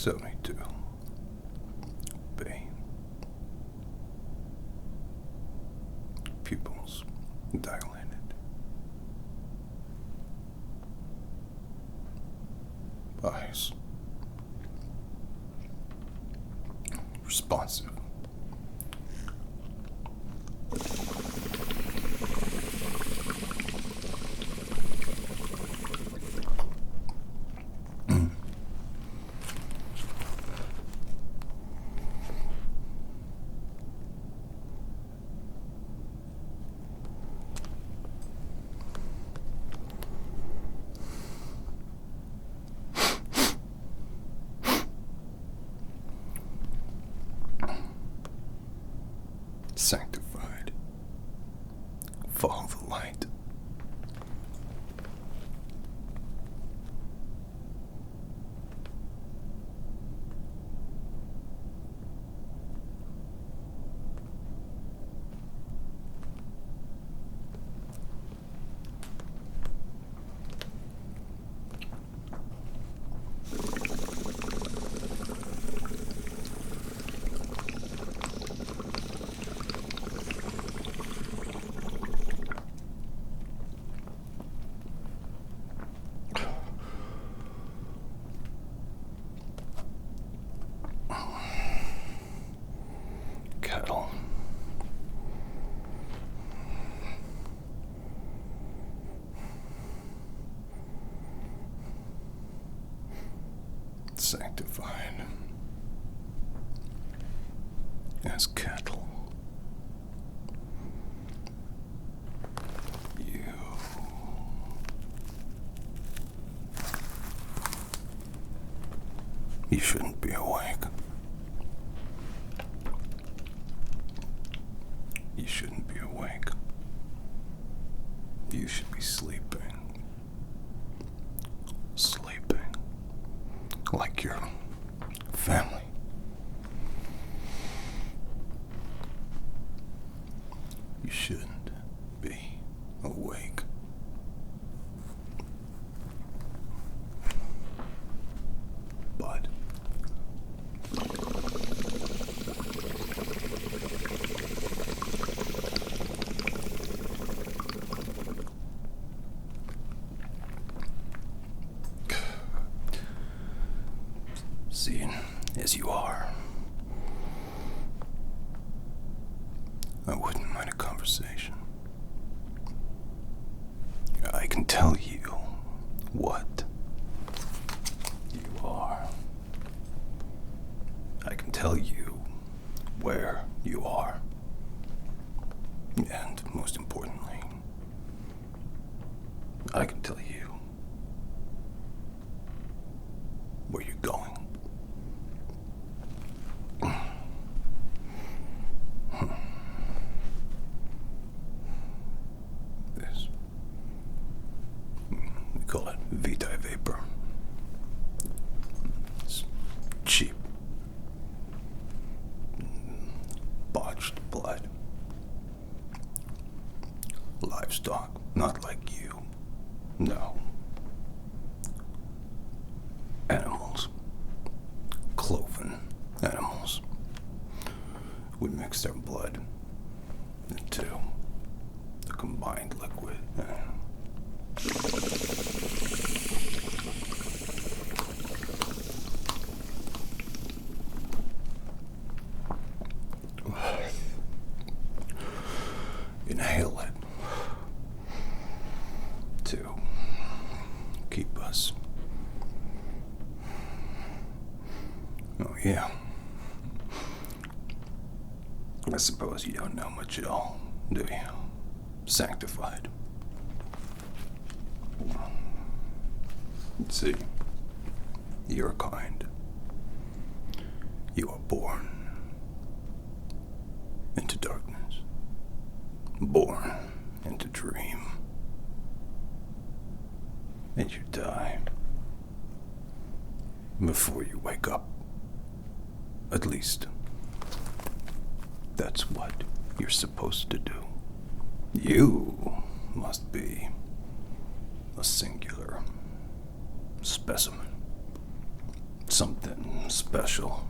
72. B. Pupils dilated. Eyes responsive. Sanctified. Follow the light. Cattle. Sanctified as cattle. You shouldn't be awake. You shouldn't be awake. You should be sleeping. Sleeping. Like your family. You shouldn't be awake. But seeing as you are, I wouldn't mind a conversation. I can tell you what you are. I can tell you where you are. And most importantly, I can tell you where you're going. This, we call it Vitae vapor. It's cheap. Botched blood. Livestock, not like you. No. Animals. Cloven animals. We mix their blood into the combined liquid. Inhale it to keep us. Oh, yeah. I suppose you don't know much at all, do you? Sanctified. See, your kind. You are born into darkness. Born into dream. And you die before you wake up. At least, that's what you're supposed to do. You must be a singular specimen. something special.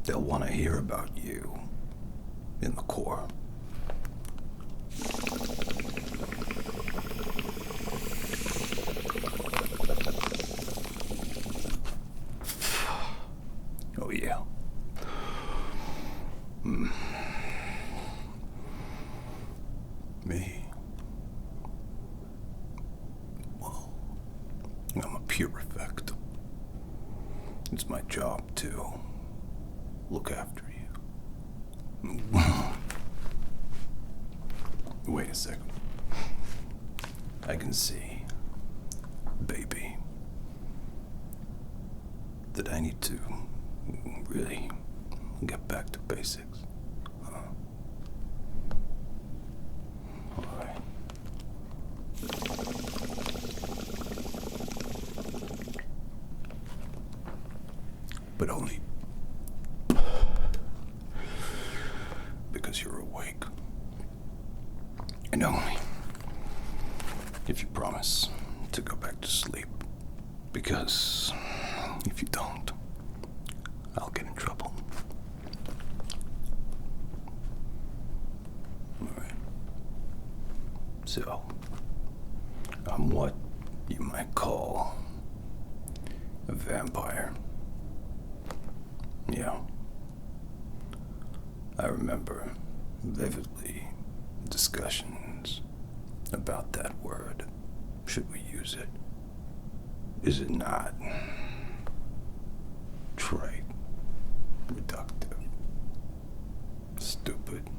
They'll want to hear about you in the core. Oh, yeah. Me. Well, I'm a pure effect. It's my job to look after you. Wait a second. I can see, baby, that I need to really get back to basics. Alright. But only because you're awake. And only if you promise to go back to sleep. Because if you don't, I'll get in trouble. Alright. So, I'm what you might call a vampire. Yeah. I remember vividly discussions about that word. Should we use it? Is it not trite, reductive, stupid?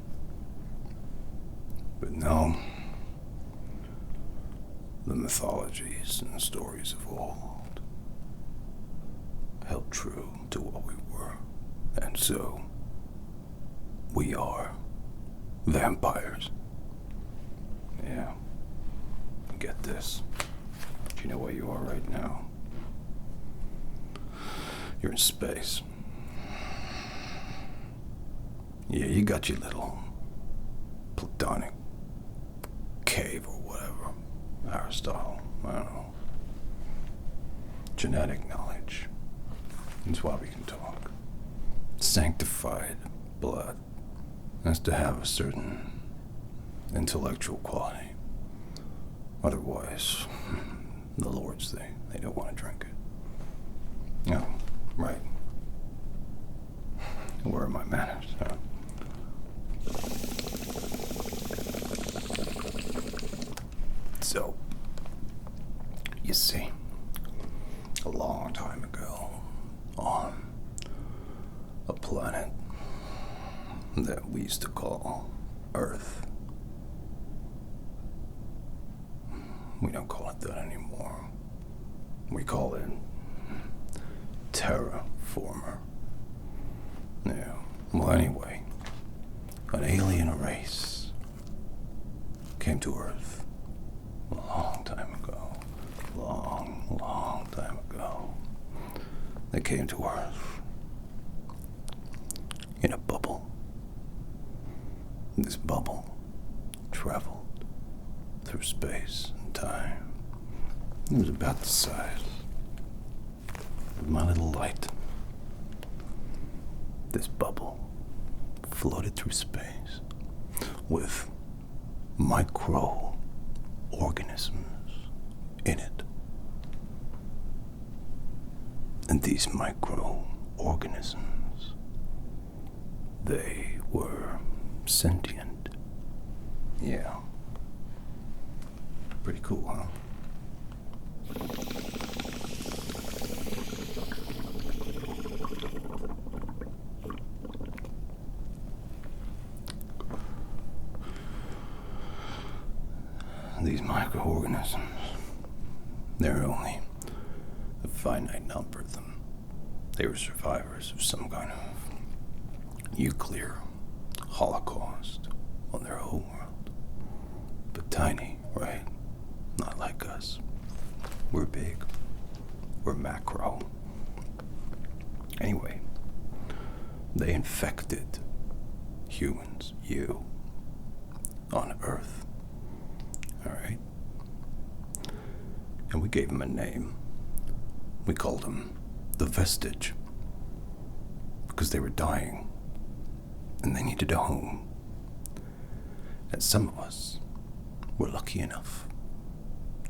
But no, the mythologies and stories of old held true to what we were, and so we are vampires. Yeah. Get this. Do you know where you are right now? You're in space. Yeah, you got your little platonic cave or whatever. Aristotle, I don't know. Genetic knowledge. That's why we can talk. Sanctified blood has to have a certain intellectual quality. Otherwise, the lords, they don't want to drink it. No, right. Where are my manners, huh? So, you see, a long time ago, on a planet that we used to call Earth. We don't call it that anymore. We call it terraformer. Yeah. Well, anyway, an alien race came to Earth a long time ago. Long time ago. They came to Earth in a bubble. This bubble traveled through space and time. It was about the size of my little light. This bubble floated through space with microorganisms in it. And these microorganisms, they were sentient. Yeah. Pretty cool, huh? These microorganisms, there are only a finite number of them. They were survivors of some kind of nuclear holocaust on their home world. But tiny, right? Not like us. We're big. We're macro. Anyway, they infected humans, you, on Earth. Alright? And we gave them a name. We called them the vestige, because they were dying and they needed a home. And some of us were lucky enough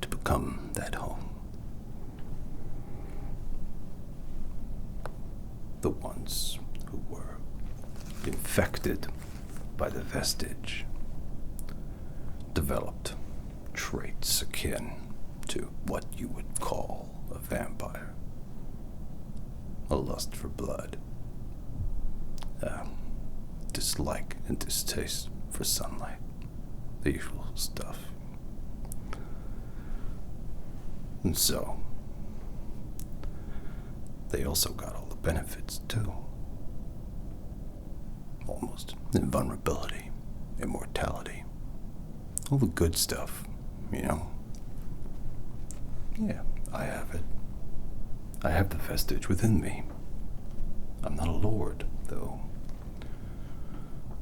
to become that home. The ones who were infected by the vestige developed traits akin to what you would call a vampire. A lust for blood, a dislike and distaste for sunlight, the usual stuff. And so, they also got all the benefits too. Almost invulnerability, immortality, all the good stuff, you know. Yeah, I have it. I have the vestige within me. I'm not a lord, though.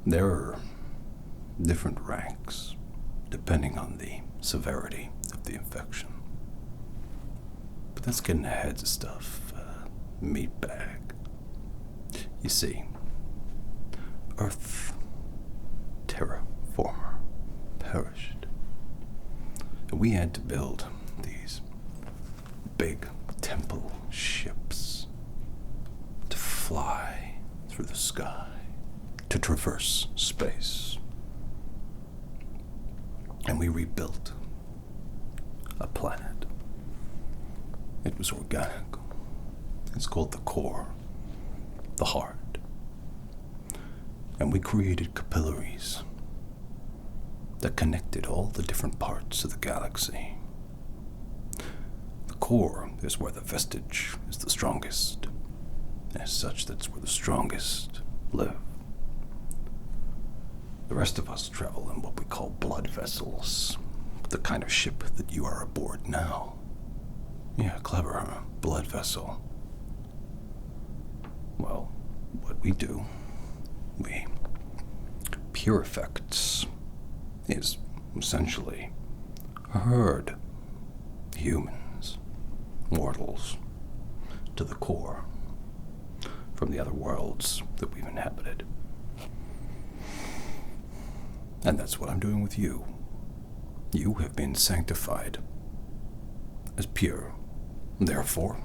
There are different ranks, depending on the severity of the infection. But that's getting ahead of stuff. Meatbag. You see, Earth, terraformer, perished. And we had to build these big temple ships to fly through the sky, to traverse space. And we rebuilt a planet. It was organic. It's called the core, the heart. And we created capillaries that connected all the different parts of the galaxy. The core is where the vestige is the strongest. As such, that's where the strongest live. The rest of us travel in what we call blood vessels, the kind of ship that you are aboard now. Yeah, clever, huh? Blood vessel. Well, what we do, we purifects is essentially herd humans, mortals, to the core from the other worlds that we've inhabited. And that's what I'm doing with you. You have been sanctified as pure. Therefore,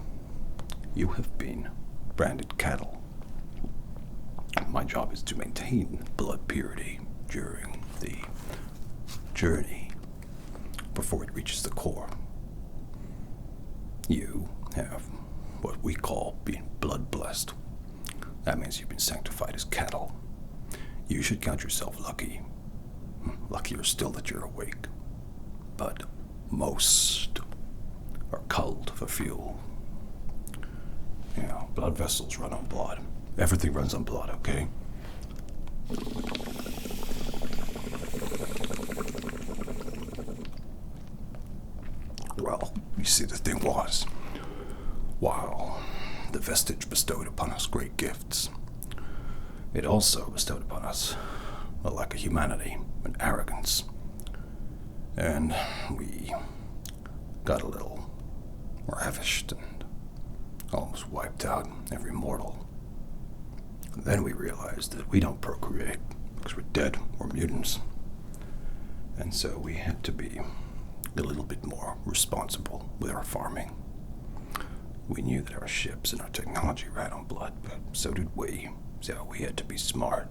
you have been branded cattle. My job is to maintain blood purity during the journey before it reaches the core. You have what we call being blood blessed. That means you've been sanctified as cattle. You should count yourself lucky. Luckier still that you're awake. But most are culled for fuel. You know, blood vessels run on blood. Everything runs on blood, okay? Well, you see, the thing was, while the vestige bestowed upon us great gifts, it also bestowed upon us a lack of humanity and arrogance. And we got a little ravished and almost wiped out every mortal. Then we realized that we don't procreate because we're dead, we're mutants. And so we had to be a little bit more responsible with our farming. We knew that our ships and our technology ran on blood, but so did we. So we had to be smart.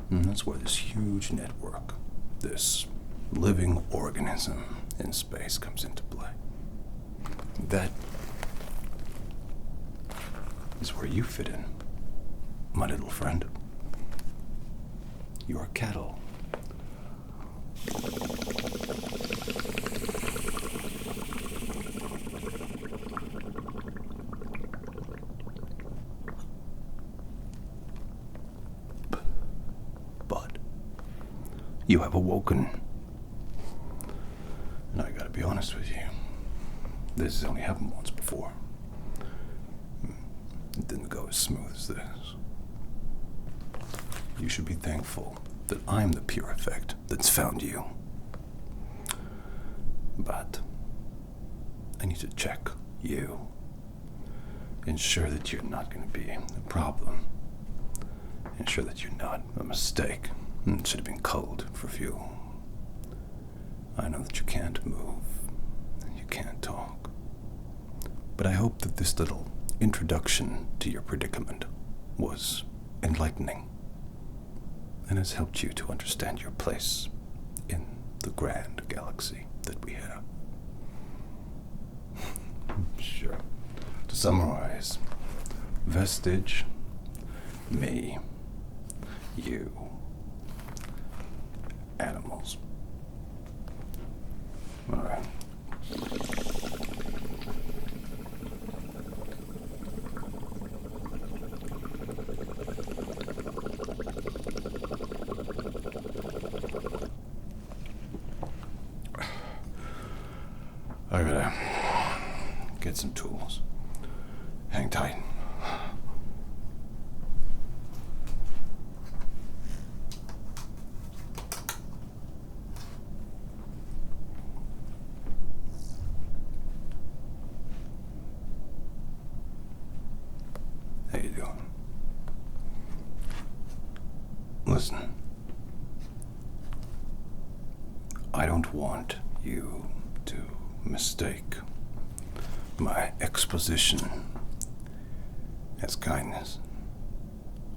And that's where this huge network, this living organism in space comes into play. That is where you fit in, my little friend. You're cattle. But you have awoken. And I gotta be honest with you, this has only happened once before. It didn't go as smooth as this. You should be thankful that I'm the pure effect that's found you. But I need to check you ensure that you're not going to be a problem. Ensure that you're not a mistake. It should have been culled for fuel. I know that you can't move. You can't talk. But I hope that this little introduction to your predicament was enlightening and has helped you to understand your place in the grand galaxy that we have. Sure. To summarize, vestige, me, you, animals. All right. I gotta get some tools. Hang tight. How you doing? Listen, I don't want you to mistake my exposition as kindness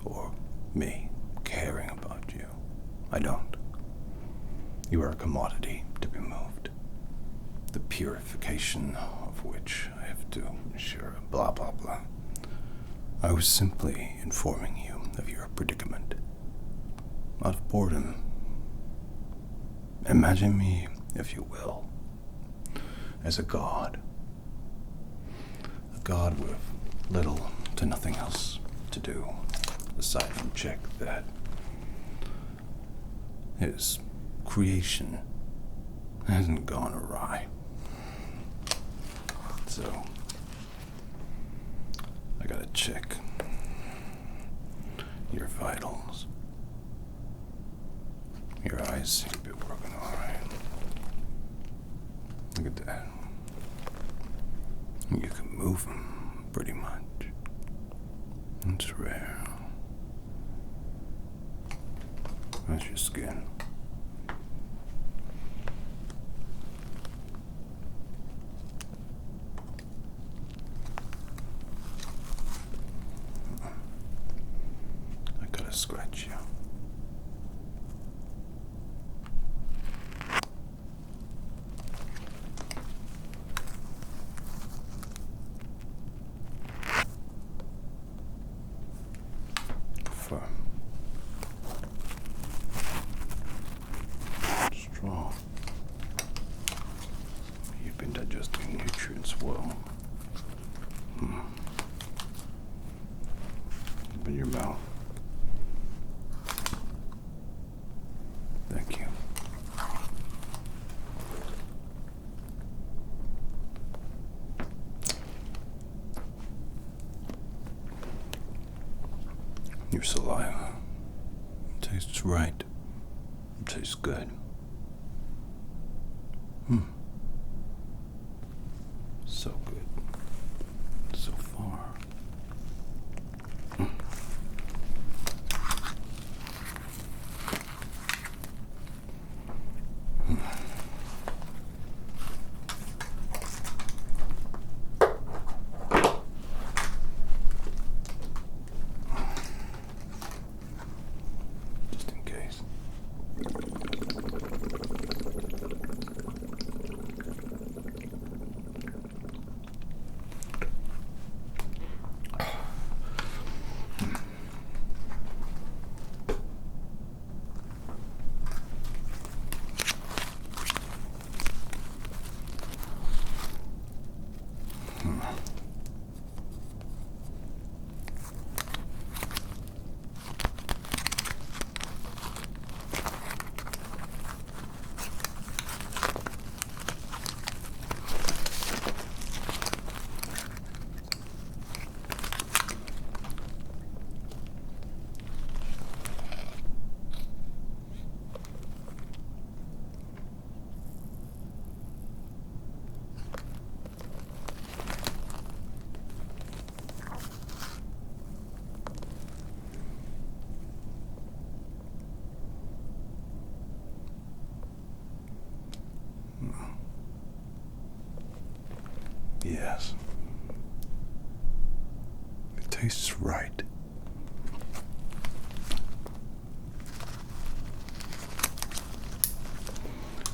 or me caring about you. I don't. You are a commodity to be moved, the purification of which I have to ensure, blah, blah, blah. I was simply informing you of your predicament, out of boredom. Imagine me, if you will, as a god with little to nothing else to do aside from check that his creation hasn't gone awry. So I gotta check your vitals. Your eyes seem to be working all right. Look at that. You can move them pretty much. It's rare. How's your skin? I gotta scratch you. Strong. You've been digesting nutrients well. Open your mouth. Thank you. Your saliva tastes right. It tastes good. So good. So far. Just in case. tastes right.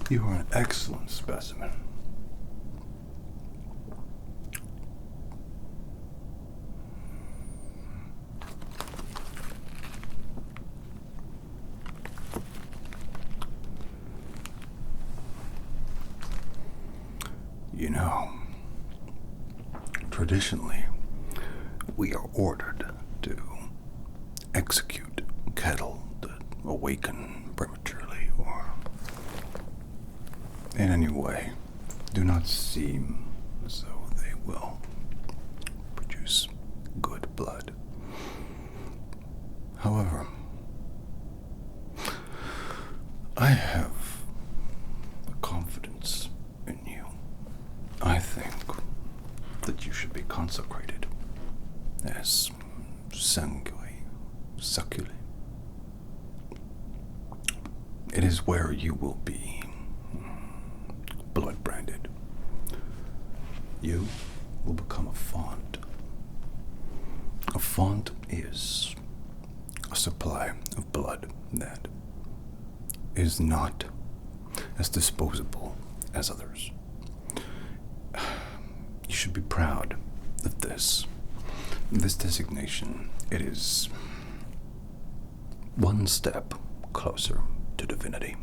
You are an excellent specimen. You know, traditionally, we are ordered to execute cattle that awaken prematurely or in any way do not seem as though they will produce good blood. However, I have a confidence in you. I think that you should be consecrated as succuli. It is where you will be blood branded. You will become a font. A font is a supply of blood that is not as disposable as others. You should be proud of this. This designation, it is one step closer to divinity.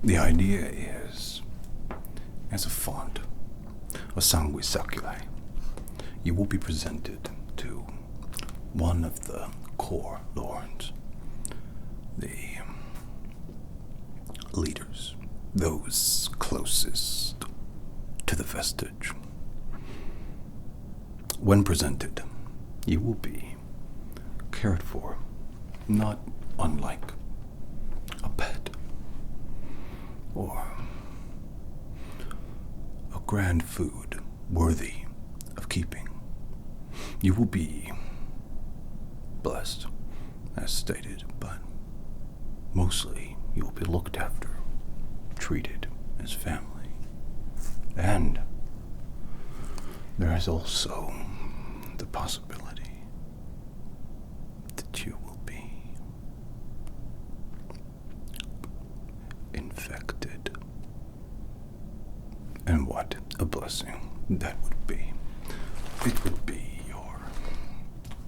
The idea is, as a font, a sanguis saculi, you will be presented to one of the core lords, the leaders, those closest to the vestige. When presented, you will be cared for, not unlike a pet or a grand food worthy of keeping. You will be blessed, as stated, but mostly you will be looked after, treated as family. And there is also the possibility that you will be infected. And what a blessing that would be. It would be your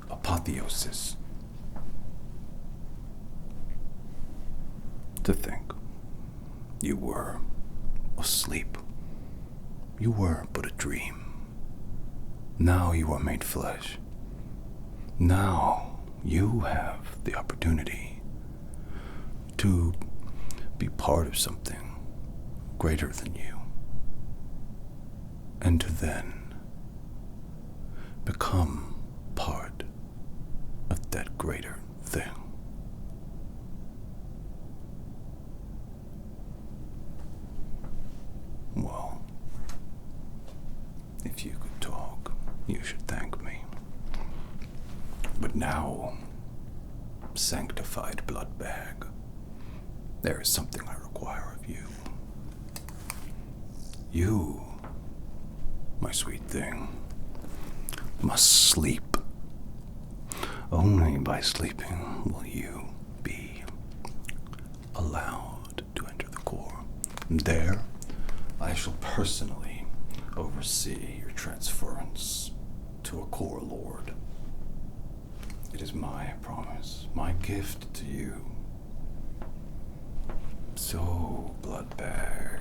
apotheosis. To think you were asleep. You were but a dream. Now you are made flesh. Now you have the opportunity to be part of something greater than you, and to then become part of that greater thing. Well, if you could talk, you should thank me. But now, sanctified blood bag, there is something I require of you. You, my sweet thing, must sleep. Only by sleeping will you be allowed to enter the core. There, I shall personally oversee your transference to a core lord. It is my promise, my gift to you. So, Bloodbag,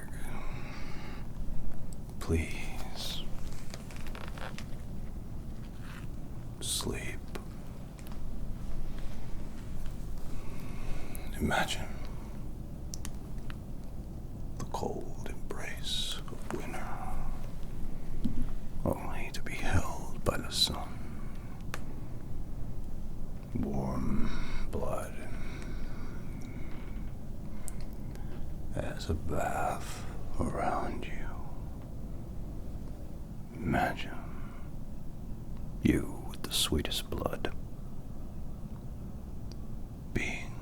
please sleep. Imagine the cold embrace of winter, only to be held by the sun. Warm blood as a bath around you. Imagine you with the sweetest blood being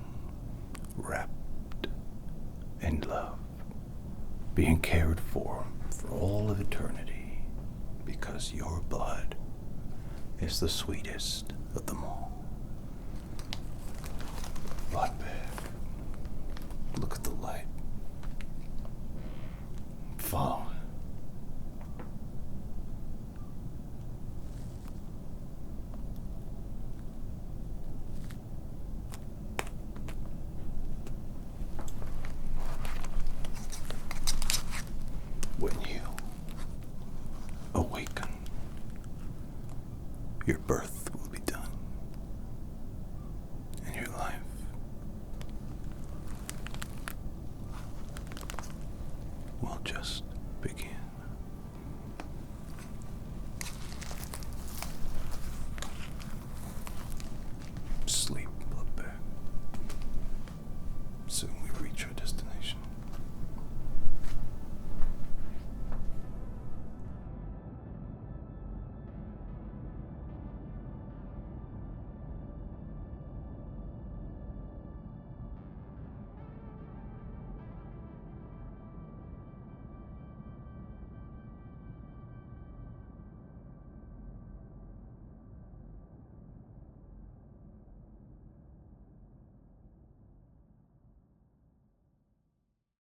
wrapped in love, being cared for all of eternity, because your blood is the sweetest of them all.